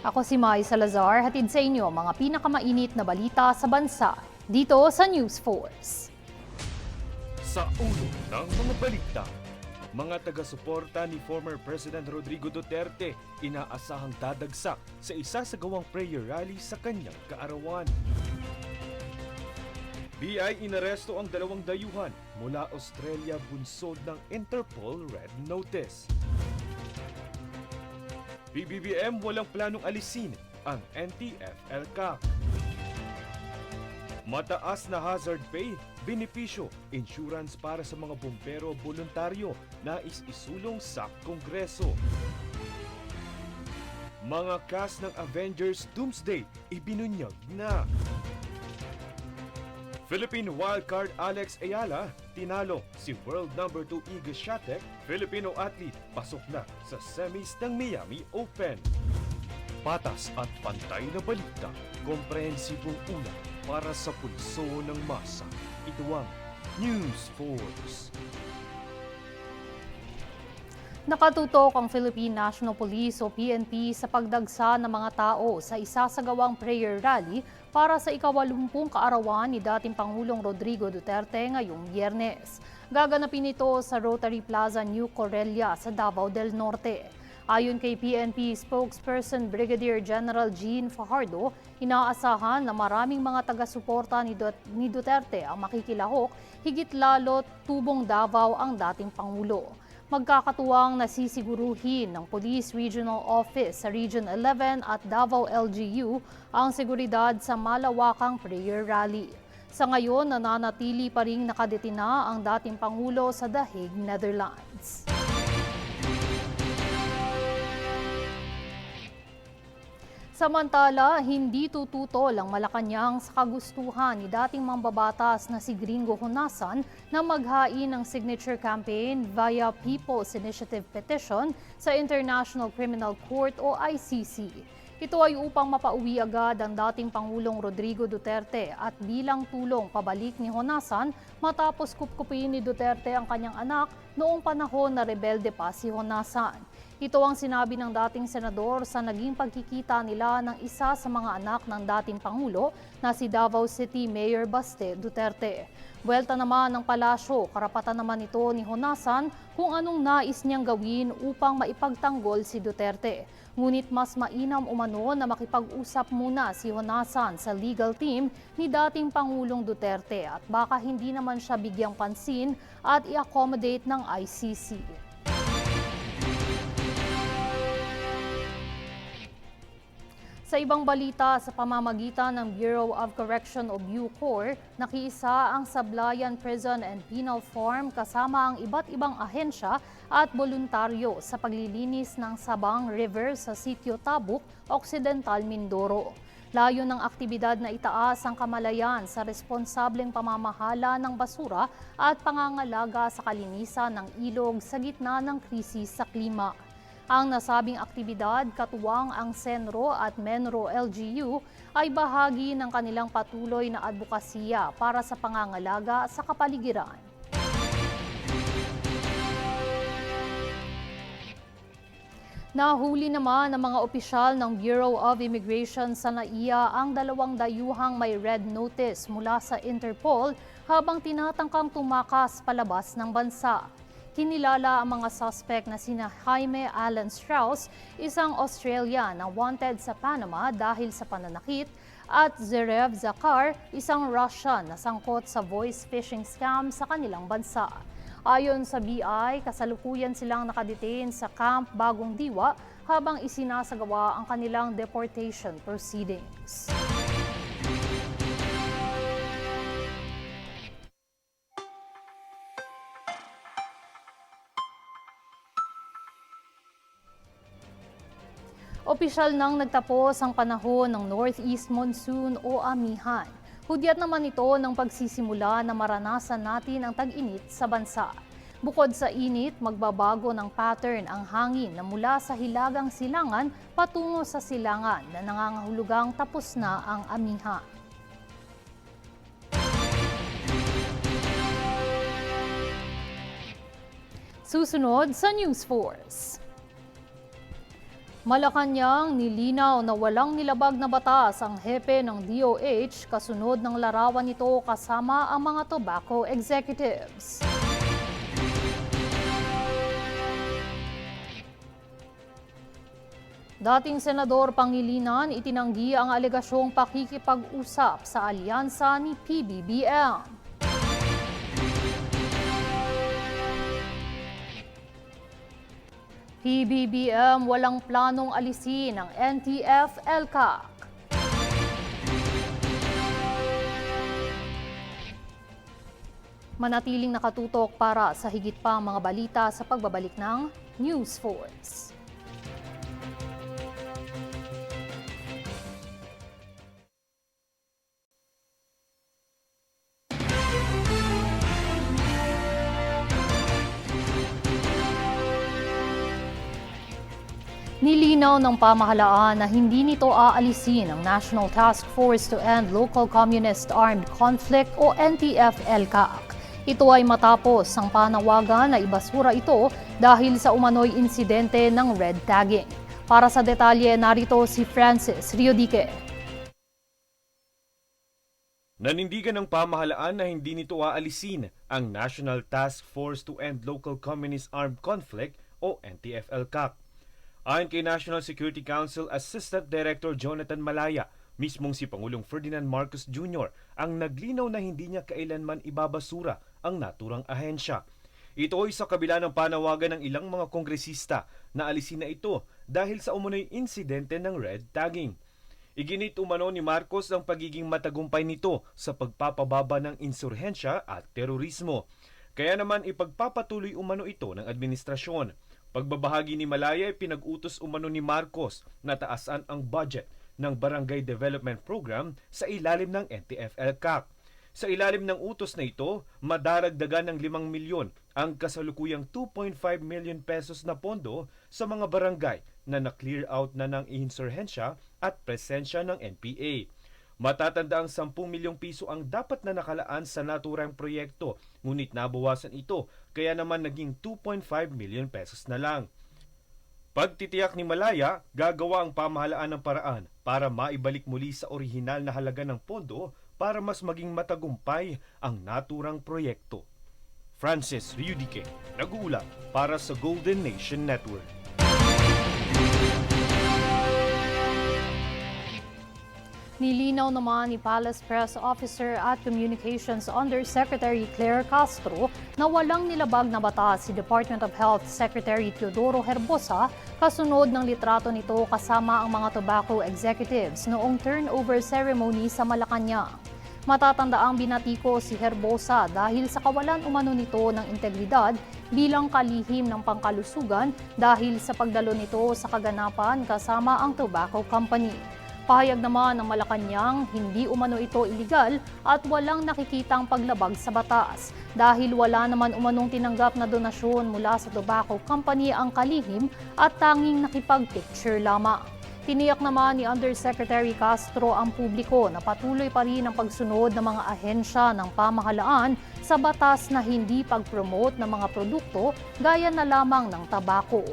Ako si Mai Salazar, hatid sa inyo mga pinakamainit na balita sa bansa dito sa News Force. Sa ulo ng mga balita, mga taga-suporta ni former President Rodrigo Duterte inaasahang dadagsak sa isasagawang prayer rally sa kanyang kaarawan. BI inaresto ang 2 dayuhan mula Australia bunsod ng Interpol Red Notice. PBBM walang planong alisin ang NTF-ELCAC. Mataas na hazard pay, benepisyo, insurance para sa mga bumbero voluntaryo na isulong sa Kongreso. Mga cast ng Avengers Doomsday ibinunyag na. Philippine wildcard Alex Ayala tinalo si world number 2 Iga Swiatek. Filipino athlete pasok na sa semis ng Miami Open. Patas at pantay na balita, komprehensibong ulat para sa pulso ng masa. Ito ang News Force. Nakatutok ang Philippine National Police o PNP sa pagdagsa ng mga tao sa isasagawang prayer rally para sa ika-80 kaarawan ni dating Pangulong Rodrigo Duterte ngayong Biyernes. Gaganapin ito sa Rotary Plaza New Corellia sa Davao del Norte. Ayon kay PNP spokesperson Brigadier General Jean Fajardo, inaasahan na maraming mga taga-suporta ni Duterte ang makikilahok, higit lalo tubong Davao ang dating Pangulo. Magkakatuwang nasisiguruhin ng Police Regional Office sa Region 11 at Davao LGU ang seguridad sa malawakang prayer rally. Sa ngayon, nananatili pa ring nakadetina ang dating Pangulo sa The Hague, Netherlands. Samantala, hindi tututol ang Malacanang sa kagustuhan ni dating mambabatas na si Gringo Honasan na maghain ng signature campaign via People's Initiative Petition sa International Criminal Court o ICC. Ito ay upang mapauwi agad ang dating Pangulong Rodrigo Duterte at bilang tulong pabalik ni Honasan matapos kupkupin ni Duterte ang kanyang anak noong panahon na rebelde pa si Honasan. Ito ang sinabi ng dating senador sa naging pagkikita nila ng isa sa mga anak ng dating Pangulo na si Davao City Mayor Baste Duterte. Buwelta naman ng palasyo, karapatan naman ito ni Honasan kung anong nais niyang gawin upang maipagtanggol si Duterte. Ngunit mas mainam umano na makipag-usap muna si Honasan sa legal team ni dating Pangulong Duterte at baka hindi naman siya bigyang pansin at i-accommodate ng ICC. Sa ibang balita, sa pamamagitan ng Bureau of Correction o BUCOR, nakiisa ang Sablayan Prison and Penal Farm kasama ang iba't ibang ahensya at voluntaryo sa paglilinis ng Sabang River sa Sitio Tabuk, Occidental Mindoro. Layo ng aktibidad na itaas ang kamalayan sa responsableng pamamahala ng basura at pangangalaga sa kalinisan ng ilog sa gitna ng krisis sa klima. Ang nasabing aktibidad, katuwang ang Senro at Menro LGU, ay bahagi ng kanilang patuloy na advokasya para sa pangangalaga sa kapaligiran. Nahuli naman ng mga opisyal ng Bureau of Immigration sa NAIA ang 2 dayuhang may red notice mula sa Interpol habang tinatangkang tumakas palabas ng bansa. Kinilala ang mga suspect na sina Jaime Alan Strauss, isang Australian na wanted sa Panama dahil sa pananakit, at Zerev Zakar, isang Russian na sangkot sa voice phishing scam sa kanilang bansa. Ayon sa BI, kasalukuyan silang nakadetain sa Camp Bagong Diwa habang isinasagawa ang kanilang deportation proceedings. Opisyal nang nagtapos ang panahon ng Northeast Monsoon o amihan. Hudyat naman ito ng pagsisimula na maranasan natin ang tag-init sa bansa. Bukod sa init, magbabago ng pattern ang hangin na mula sa hilagang silangan patungo sa silangan na nangangahulugang tapos na ang amihan. Susunod sa News Force. Malacanang nilinaw na walang nilabag na batas ang hepe ng DOH kasunod ng larawan nito kasama ang mga tobacco executives. Dating Senador Pangilinan itinanggi ang alegasyong pakikipag-usap sa alyansa ni PBBM. PBBM walang planong alisin ang NTF-ELCAC. Manatiling nakatutok para sa higit pang mga balita sa pagbabalik ng News Force. Nilinaw ng pamahalaan na hindi nito aalisin ang National Task Force to End Local Communist Armed Conflict o NTF-ELCAC. Ito ay matapos ang panawagan na ibasura ito dahil sa umano'y insidente ng red tagging. Para sa detalye, narito si Francis Riodique. Nanindigan ng pamahalaan na hindi nito aalisin ang National Task Force to End Local Communist Armed Conflict o NTF-ELCAC. Ayon kay National Security Council Assistant Director Jonathan Malaya, mismong si Pangulong Ferdinand Marcos Jr. ang naglinaw na hindi niya kailanman ibabasura ang naturang ahensya. Ito ay sa kabila ng panawagan ng ilang mga kongresista na alisin na ito dahil sa umunoy insidente ng red tagging. Iginit umano ni Marcos ang pagiging matagumpay nito sa pagpapababa ng insurhensya at terorismo. Kaya naman ipagpapatuloy umano ito ng administrasyon. Pagbabahagi ni Malaya ay pinag-utos umano ni Marcos na taasan ang budget ng Barangay Development Program sa ilalim ng NTF-ELCAC. Sa ilalim ng utos na ito, madaragdagan ng 5 milyon ang kasalukuyang 2.5 million pesos na pondo sa mga barangay na na-clear out na ng insurhensya at presensya ng NPA. Matatanda ang 10 milyong piso ang dapat na nakalaan sa naturang proyekto, ngunit nabawasan ito kaya naman naging 2.5 million pesos na lang. Pagtitiyak ni Malaya, gagawa ang pamahalaan ng paraan para maibalik muli sa orihinal na halaga ng pondo para mas maging matagumpay ang naturang proyekto. Francis Riodique, nag-uulat para sa Golden Nation Network. Nilinaw naman ni Palace Press Officer at Communications Undersecretary Claire Castro na walang nilabag na batas si Department of Health Secretary Teodoro Herbosa kasunod ng litrato nito kasama ang mga tobacco executives noong turnover ceremony sa Malacanang. Matatandaang binatiko si Herbosa dahil sa kawalan umano nito ng integridad bilang kalihim ng pangkalusugan dahil sa pagdalo nito sa kaganapan kasama ang tobacco company. Pahayag naman ng Malacanang, hindi umano ito iligal at walang nakikitang paglabag sa batas dahil wala naman umanong tinanggap na donasyon mula sa tobacco company ang kalihim at tanging nakipag-picture lamang. Tiniyak naman ni Undersecretary Castro ang publiko na patuloy pa rin ang pagsunod ng mga ahensya ng pamahalaan sa batas na hindi pag-promote ng mga produkto gaya na lamang ng tabako.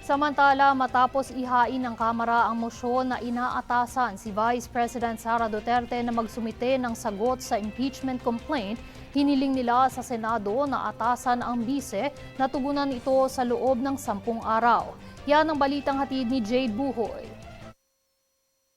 Samantala, matapos ihain ng Kamara ang mosyon na inaatasan si Vice President Sara Duterte na magsumite ng sagot sa impeachment complaint, hiniling nila sa Senado na atasan ang bise na tugunan ito sa loob ng 10 araw. Yan ang balitang hatid ni Jade Buhoy.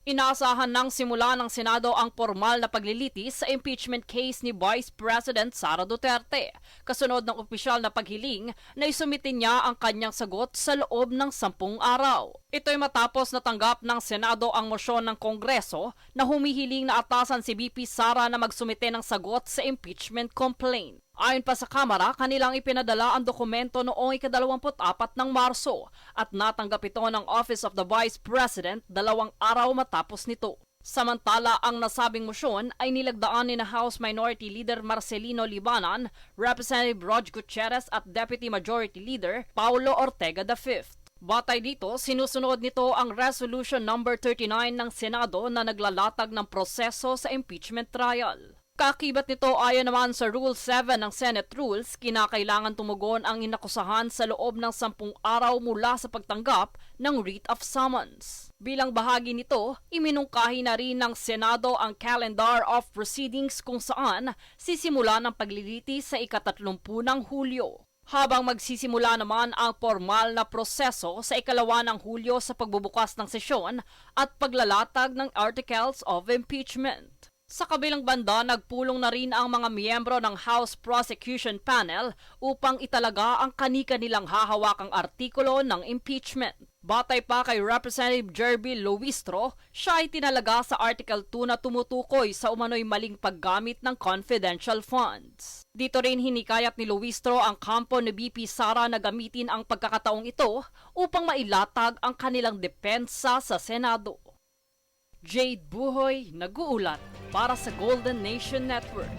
Inaasahan ng simula ng Senado ang formal na paglilitis sa impeachment case ni Vice President Sara Duterte, kasunod ng opisyal na paghiling na isumitin niya ang kanyang sagot sa loob ng 10 araw. Ito'y matapos natanggap ng Senado ang mosyon ng Kongreso na humihiling na atasan si VP Sara na magsumite ng sagot sa impeachment complaint. Ayon pa sa Kamara, kanilang ipinadala ang dokumento noong ika-24 ng Marso at natanggap ito ng Office of the Vice President 2 araw matapos nito. Samantala, ang nasabing mosyon ay nilagdaan ni House Minority Leader Marcelino Libanan, Representative Rog Gutierrez at Deputy Majority Leader Paulo Ortega V. Batay dito, sinusunod nito ang Resolution No. 39 ng Senado na naglalatag ng proseso sa impeachment trial. Kakibat nito ayon naman sa Rule 7 ng Senate Rules, kinakailangan tumugon ang inakusahan sa loob ng 10 araw mula sa pagtanggap ng writ of summons. Bilang bahagi nito, iminungkahi na rin ng Senado ang calendar of proceedings kung saan sisimula ng paglilitis sa ika-30 ng Hulyo. Habang magsisimula naman ang formal na proseso sa ika-2 ng Hulyo sa pagbubukas ng sesyon at paglalatag ng Articles of Impeachment. Sa kabilang banda, nagpulong na rin ang mga miyembro ng House Prosecution Panel upang italaga ang kani-kanilang hahawakang artikulo ng impeachment. Batay pa kay Representative Jerby Luistro, siya ay tinalaga sa Article 2 na tumutukoy sa umano'y maling paggamit ng confidential funds. Dito rin hinikayat ni Luistro ang kampo ni BP Sara na gamitin ang pagkakataong ito upang mailatag ang kanilang depensa sa Senado. Jade Buhoy, nag-uulat para sa Golden Nation Network.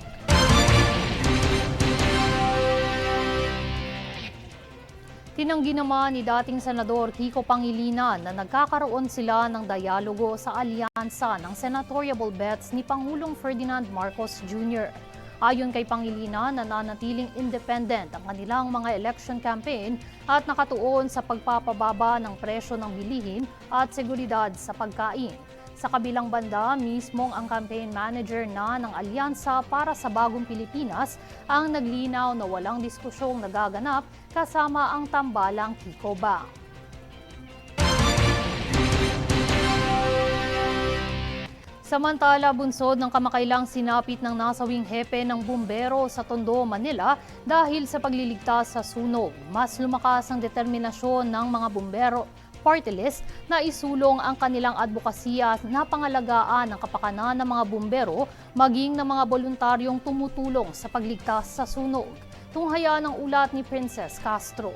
Tinanggi naman ni dating Senador Kiko Pangilinan na nagkakaroon sila ng dialogo sa alyansa ng senatorial bets ni Pangulong Ferdinand Marcos Jr. Ayon kay Pangilinan, nananatiling independent ang kanilang mga election campaign at nakatuon sa pagpapababa ng presyo ng bilihin at seguridad sa pagkain. Sa kabilang banda, mismong ang campaign manager na ng Alyansa para sa Bagong Pilipinas ang naglinaw na walang diskusyong nagaganap kasama ang tambalang Kiko Bang. Samantala, bunsod ng kamakailang sinapit ng nasawing hepe ng bumbero sa Tondo, Manila dahil sa pagliligtas sa sunog. Mas lumakas ang determinasyon ng mga bumbero party list na isulong ang kanilang advokasya at napangalagaan ng kapakanan ng mga bumbero maging ng mga voluntaryong tumutulong sa pagligtas sa sunog. Tunghaya ng ulat ni Princess Castro.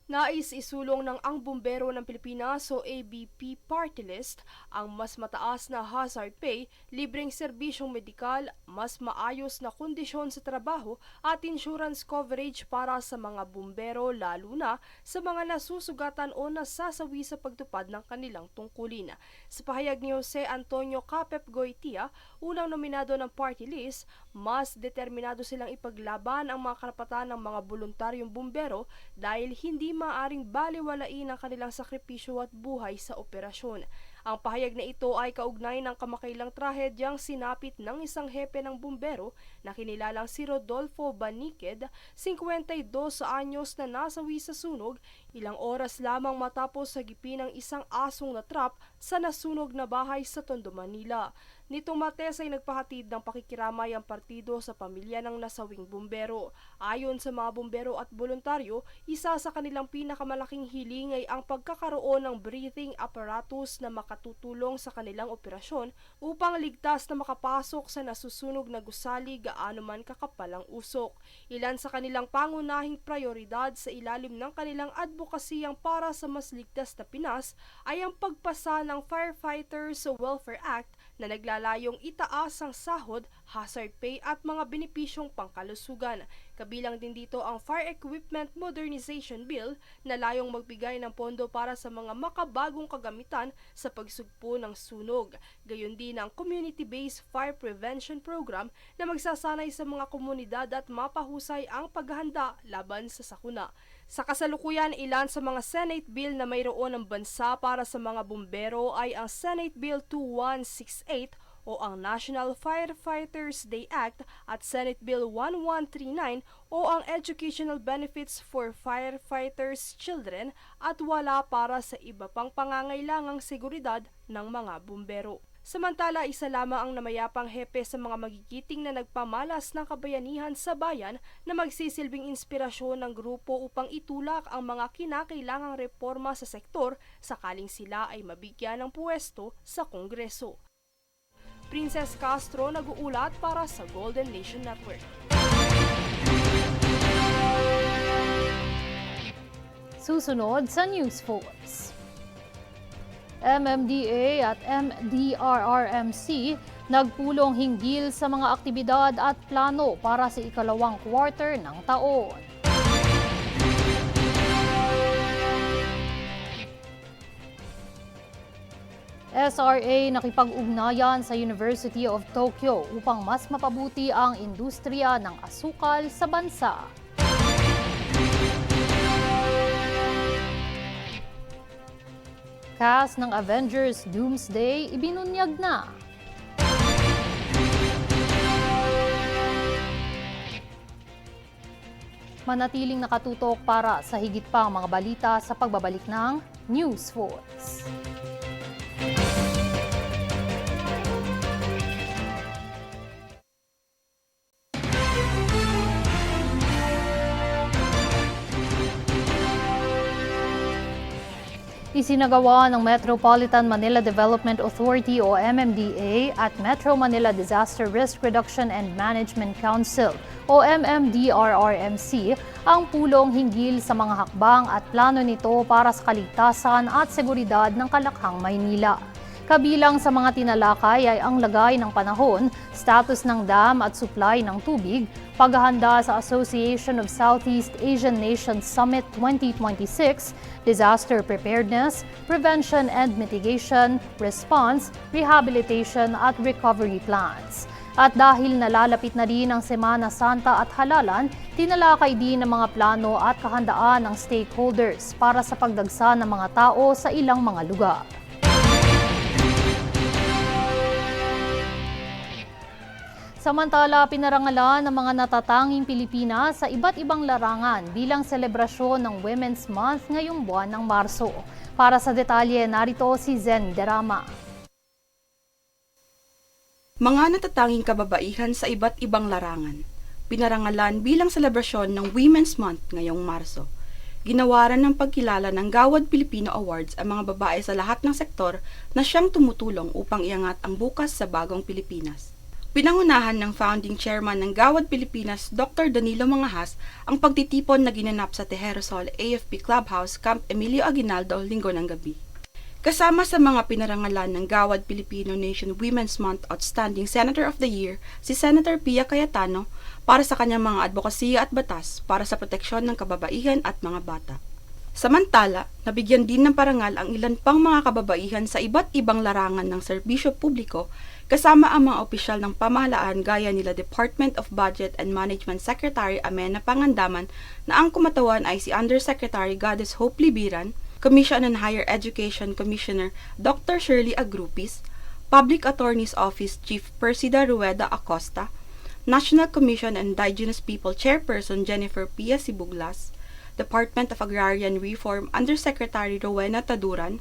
Nais isulong ng Ang Bumbero ng Pilipinas o ABP Party List ang mas mataas na hazard pay, libreng serbisyong medikal, mas maayos na kondisyon sa trabaho at insurance coverage para sa mga bumbero lalo na sa mga nasusugatan o nasasawi sa pagtupad ng kanilang tungkulin. Sa pahayag ni Jose Antonio Capep Goitia, unang nominado ng party list, mas determinado silang ipaglaban ang mga karapatan ng mga voluntaryong bumbero dahil hindi maaring baliwalain ang kanilang sakripisyo at buhay sa operasyon. Ang pahayag na ito ay kaugnay ng kamakailang trahedyang sinapit ng isang hepe ng bumbero na kinilalang si Rodolfo Baniqued, 52 anyos na nasawi sa sunog, ilang oras lamang matapos sagipin ng isang asong na trap sa nasunog na bahay sa Tondo, Manila. Nitong Martes ay nagpahatid ng pakikiramay ang partido sa pamilya ng nasawing bumbero. Ayon sa mga bumbero at voluntaryo, isa sa kanilang pinakamalaking hiling ay ang pagkakaroon ng breathing apparatus na makatutulong sa kanilang operasyon upang ligtas na makapasok sa nasusunog na gusali gaano man kakapal ang usok. Ilan sa kanilang pangunahing prioridad sa ilalim ng kanilang advokasiyang para sa mas ligtas na Pinas ay ang pagpasa ng Firefighters Welfare Act na naglalayong itaas ang sahod, hazard pay at mga benepisyong pangkalusugan. Kabilang din dito ang Fire Equipment Modernization Bill na layong magbigay ng pondo para sa mga makabagong kagamitan sa pagsugpo ng sunog. Gayon din ang Community-Based Fire Prevention Program na magsasanay sa mga komunidad at mapahusay ang paghahanda laban sa sakuna. Sa kasalukuyan, ilan sa mga Senate bill na mayroon ng bansa para sa mga bumbero ay ang Senate Bill 2168 o ang National Firefighters Day Act at Senate Bill 1139 o ang Educational Benefits for Firefighters Children at wala para sa iba pang pangangailangang seguridad ng mga bumbero. Samantala, isa lamang ang namayapang hepe sa mga magigiting na nagpamalas ng kabayanihan sa bayan na magsisilbing inspirasyon ng grupo upang itulak ang mga kinakailangang reforma sa sektor sakaling sila ay mabigyan ng puwesto sa Kongreso. Princess Castro, nag-uulat para sa Golden Nation Network. Susunod sa News Force. MMDA at MDRRMC nagpulong hinggil sa mga aktibidad at plano para sa ikalawang quarter ng taon. SRA nakipag-ugnayan sa University of Tokyo upang mas mapabuti ang industriya ng asukal sa bansa. Cast ng Avengers Doomsday ibinunyag na. Manatiling nakatutok para sa higit pang mga balita sa pagbabalik ng News Force. Isinagawa ng Metropolitan Manila Development Authority o MMDA at Metro Manila Disaster Risk Reduction and Management Council o MMDRRMC ang pulong hinggil sa mga hakbang at plano nito para sa kaligtasan at seguridad ng Kalakhang, Maynila. Kabilang sa mga tinalakay ay ang lagay ng panahon, status ng dam at supply ng tubig, paghahanda sa Association of Southeast Asian Nations Summit 2026, disaster preparedness, prevention and mitigation, response, rehabilitation at recovery plans. At dahil nalalapit na rin ang Semana Santa at Halalan, tinalakay din ang mga plano at kahandaan ng stakeholders para sa pagdagsa ng mga tao sa ilang mga lugar. Samantala, pinarangalan ng mga natatanging Pilipinas sa iba't ibang larangan bilang selebrasyon ng Women's Month ngayong buwan ng Marso. Para sa detalye, narito si Zen Derama. Mga natatanging kababaihan sa iba't ibang larangan. Pinarangalan bilang selebrasyon ng Women's Month ngayong Marso. Ginawaran ng pagkilala ng Gawad Pilipino Awards ang mga babae sa lahat ng sektor na siyang tumutulong upang iangat ang bukas sa bagong Pilipinas. Pinangunahan ng founding chairman ng Gawad Pilipinas, Dr. Danilo Mangahas, ang pagtitipon na ginanap sa Tejerosol AFP Clubhouse, Camp Emilio Aguinaldo, Linggo ng gabi. Kasama sa mga pinarangalan ng Gawad Filipino Nation Women's Month Outstanding Senator of the Year, si Senator Pia Cayetano para sa kanyang mga advokasya at batas para sa proteksyon ng kababaihan at mga bata. Samantala, nabigyan din ng parangal ang ilan pang mga kababaihan sa iba't ibang larangan ng serbisyo publiko kasama ang mga opisyal ng pamahalaan gaya nila Department of Budget and Management Secretary Amena Pangandaman na ang kumatawan ay si Undersecretary Goddess Hope Libiran, Commission on Higher Education Commissioner Dr. Shirley Agrupis, Public Attorney's Office Chief Persida Rueda Acosta, National Commission on Indigenous People Chairperson Jennifer Pia Sibuglas, Department of Agrarian Reform Undersecretary Rowena Taduran,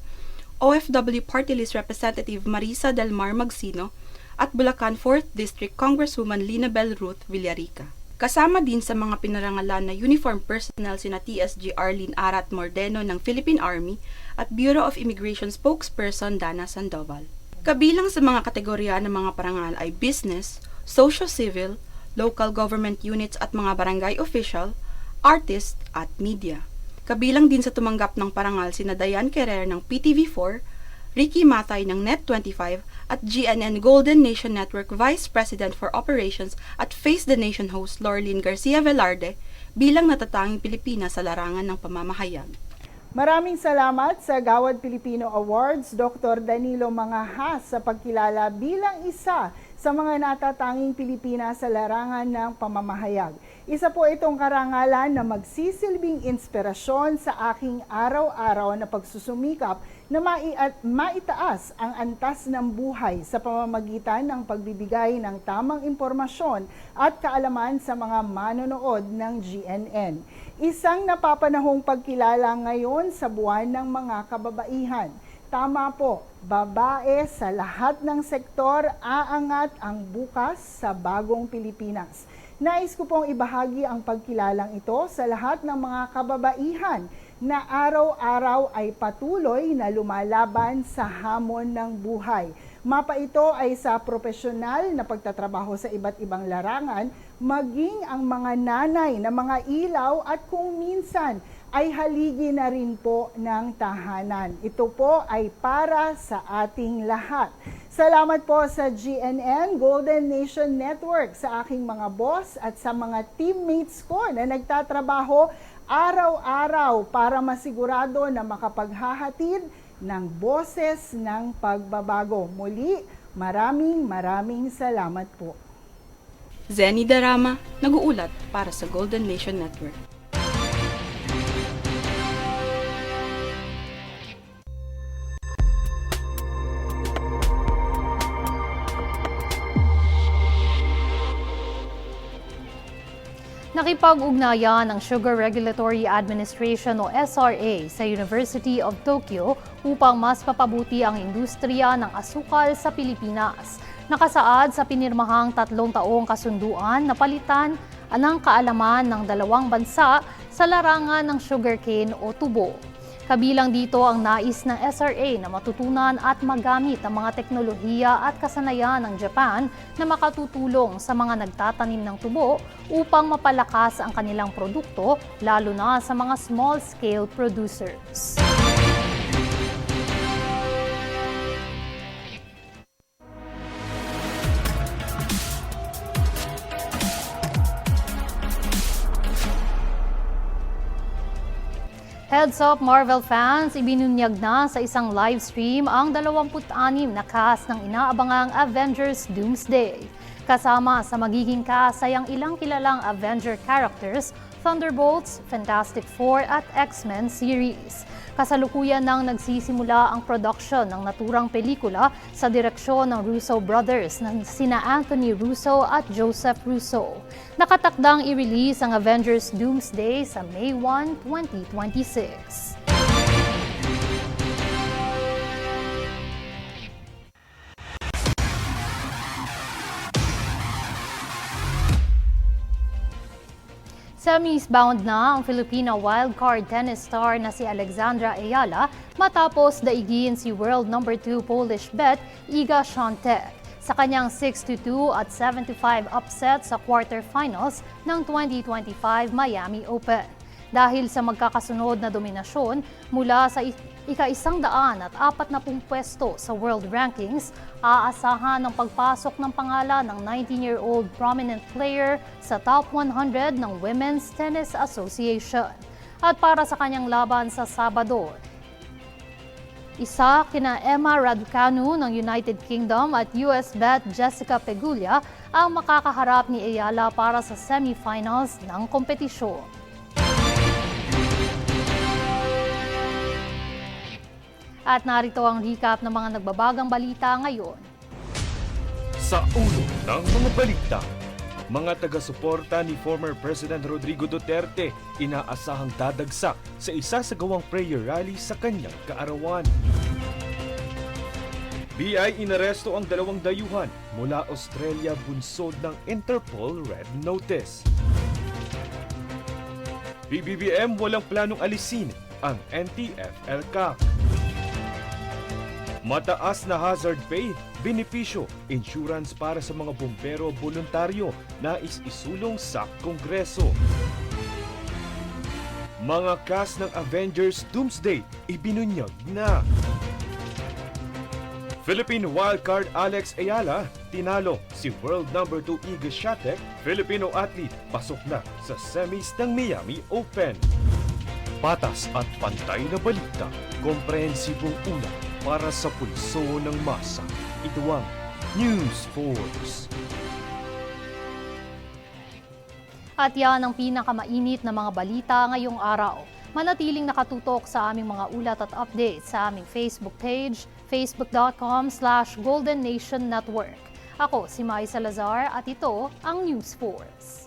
OFW Party List Representative Marisa Del Mar Magsino, at Bulacan 4th District Congresswoman Linabel Ruth Villarica. Kasama din sa mga pinarangalan na uniform personnel sina TSG Arlene Arat Mordeno ng Philippine Army at Bureau of Immigration Spokesperson Dana Sandoval. Kabilang sa mga kategorya ng mga parangal ay business, socio-civil, local government units at mga barangay official, artist at media. Kabilang din sa tumanggap ng parangal sina Diane Querer ng PTV4, Ricky Matay ng Net25 at GNN Golden Nation Network Vice President for Operations at Face the Nation host Lorlene Garcia Velarde bilang natatanging Pilipina sa larangan ng pamamahayag. Maraming salamat sa Gawad Filipino Awards, Dr. Danilo Mangahas sa pagkilala bilang isa sa mga natatanging Pilipina sa larangan ng pamamahayag. Isa po itong karangalan na magsisilbing inspirasyon sa aking araw-araw na pagsusumikap na maitaas ang antas ng buhay sa pamamagitan ng pagbibigay ng tamang impormasyon at kaalaman sa mga manonood ng GNN. Isang napapanahong pagkilala ngayon sa buwan ng mga kababaihan. Tama po, babae sa lahat ng sektor, aangat ang bukas sa bagong Pilipinas. Nais ko pong ibahagi ang pagkilalang ito sa lahat ng mga kababaihan na araw-araw ay patuloy na lumalaban sa hamon ng buhay. Mapa ito ay sa profesional na pagtatrabaho sa iba't ibang larangan, maging ang mga nanay na mga ilaw at kung minsan ay haligi na rin po ng tahanan. Ito po ay para sa ating lahat. Salamat po sa GNN Golden Nation Network, sa aking mga boss at sa mga teammates ko na nagtatrabaho araw-araw para masigurado na makapaghahatid ng Boses ng Pagbabago. Muli, maraming salamat po. Zenny Darama, nag-uulat para sa Golden Nation Network. Nakipag-ugnayan ng Sugar Regulatory Administration o SRA sa University of Tokyo upang mas mapabuti ang industriya ng asukal sa Pilipinas. Nakasaad sa pinirmahang 3 taong kasunduan na palitan ang kaalaman ng dalawang bansa sa larangan ng sugarcane o tubo. Kabilang dito ang nais ng SRA na matutunan at magamit ang mga teknolohiya at kasanayan ng Japan na makatutulong sa mga nagtatanim ng tubo upang mapalakas ang kanilang produkto, lalo na sa mga small-scale producers. Heads up Marvel fans, ibinunyag na sa isang live stream ang 26 na cast ng inaabangang Avengers Doomsday. Kasama sa magiging cast ay ang ilang kilalang Avenger characters, Thunderbolts, Fantastic Four at X-Men series. Kasalukuyan nang nagsisimula ang production ng naturang pelikula sa direksyon ng Russo brothers na sina Anthony Russo at Joseph Russo. Nakatakdang i-release ang Avengers Doomsday sa May 1, 2026. Semis bound na ang Filipino wildcard tennis star na si Alexandra Ayala matapos daigin si world number 2 Polish bet Iga Świątek sa kanyang 6-2 at 7-5 upset sa quarterfinals ng 2025 Miami Open. Dahil sa magkakasunod na dominasyon mula sa ika-140 pwesto sa world rankings, aasahan ang pagpasok ng pangalan ng 19-year-old prominent player sa top 100 ng Women's Tennis Association. At para sa kanyang laban sa Sabado, isa kina Emma Raducanu ng United Kingdom at US bet Jessica Pegula ang makakaharap ni Ayala para sa semifinals ng kompetisyon. At narito ang recap ng mga nagbabagang balita ngayon. Sa ulo ng mga balita, mga taga-suporta ni former President Rodrigo Duterte inaasahang dadagsak sa isasagawang prayer rally sa kanyang kaarawan. BI inaresto ang 2 dayuhan mula Australia bunsod ng Interpol Red Notice. PBBM walang planong alisin ang NTF-ELCAC. Mataas na hazard pay, benepisyo, insurance para sa mga bumbero voluntaryo na isulong sa Kongreso. Mga cast ng Avengers Doomsday ibinunyag na. Philippine wildcard Alex Ayala tinalo si world number 2 Iga Świątek. Filipino athlete pasok na sa semis ng Miami Open. Patas at pantay na balita, komprehensibong ulat para sa pulso ng masa. Ito ang News Force. At yan ang pinakamainit na mga balita ngayong araw. Manatiling nakatutok sa aming mga ulat at updates sa aming Facebook page, facebook.com/Golden Nation Network. Ako si Mai Salazar at ito ang News Force.